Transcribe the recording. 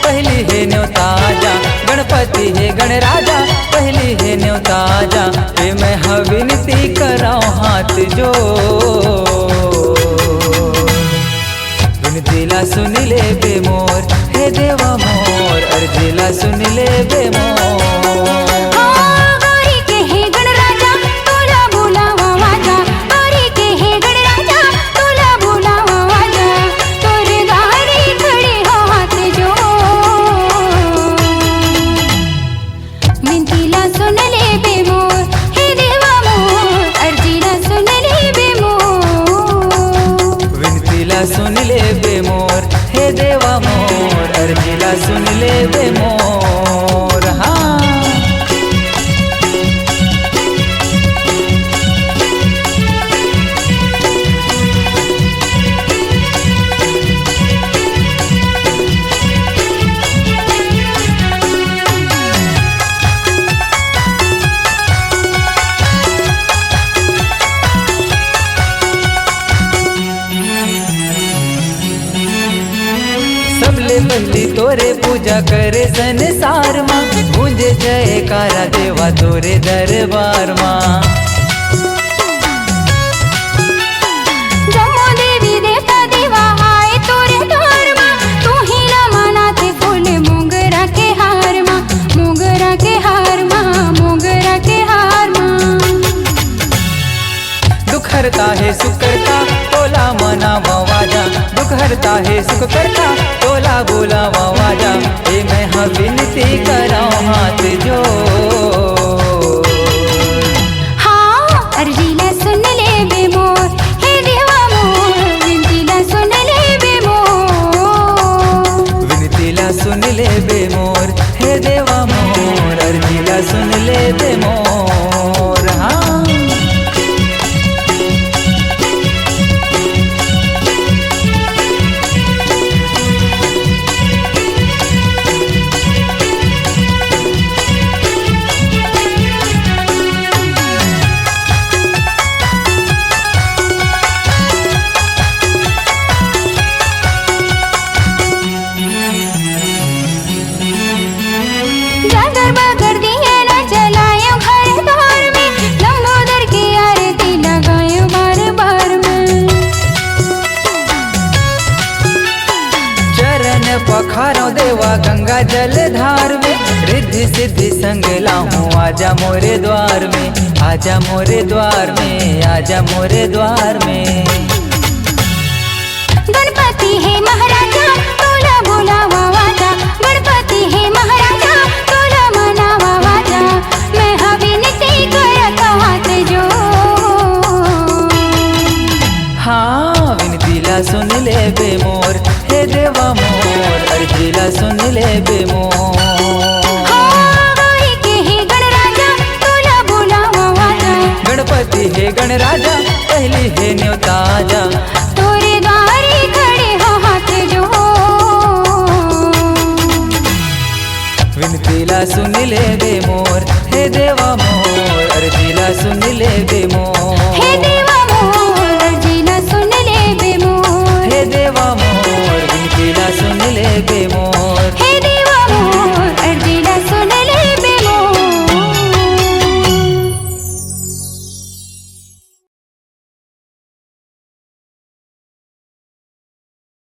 पहली है न्योताजा गणपति है गणराजा पहली है न्योताजा हे मैं विनती कराऊं हाथ जो विनतीला सुन ले बे मोर हे देवा मोर अर्जीला सुन ले बे मोर। सुन ले बे मोर हे देवा मोर अर्जीला सुन ले बे मोर। हाँ पहली तोरे पूजा करे संसार माँ गूंजे जयकारा देवा तोरे दरबार माँ। देवी देवता देवा आए तोरे द्वार माँ तू ही ना मनाते फूल मोगरा के हार माँ मोगरा के हार माँ मोगरा के हार माँ। दुख हरता है सुख करता तोला मना वाजा दुख हरता है सुख करता तोला बोला वाजा हे मैं विनती कराऊं हाथ जो। हाँ अर्जीला सुन ले बे मोर हे देवा मोर विनतीला सुन ले बे मोर। विनतीला सुन ले बे मोर हे देवा मोर अर्जीला सुन ले बे मोर। हाँ जागर बागर दिए ना जलायो घर द्वार में लंबोदर की आरती लगायो बार बार में। चरण पखारो देवा गंगा जल धार में रिद्धि सिद्धि संग लाऊं आजा मोरे द्वार में आजा मोरे द्वार में आजा मोरे द्वार में। गणपति है महाराजा तोला बोलावा वाजा गणपति है महाराजा तोला मनावा वाजा मैं विनती करत हाथ जो। हाँ विनतीला सुन ले बे मोर हे देवा मोर अर्जीला सुन ले बे मोर। गणपति है गणराजा पहली है न्योताजा तोरे द्वारे खड़े हो हाथ जो। विनतीला सुन ले बे मोर हे देवा मोर अर्जीला सुन ले बे मोर। हे देवा मोर अर्जीला सुन ले बे मोर हे देवा मोर विनतीला सुन ले बे मोर।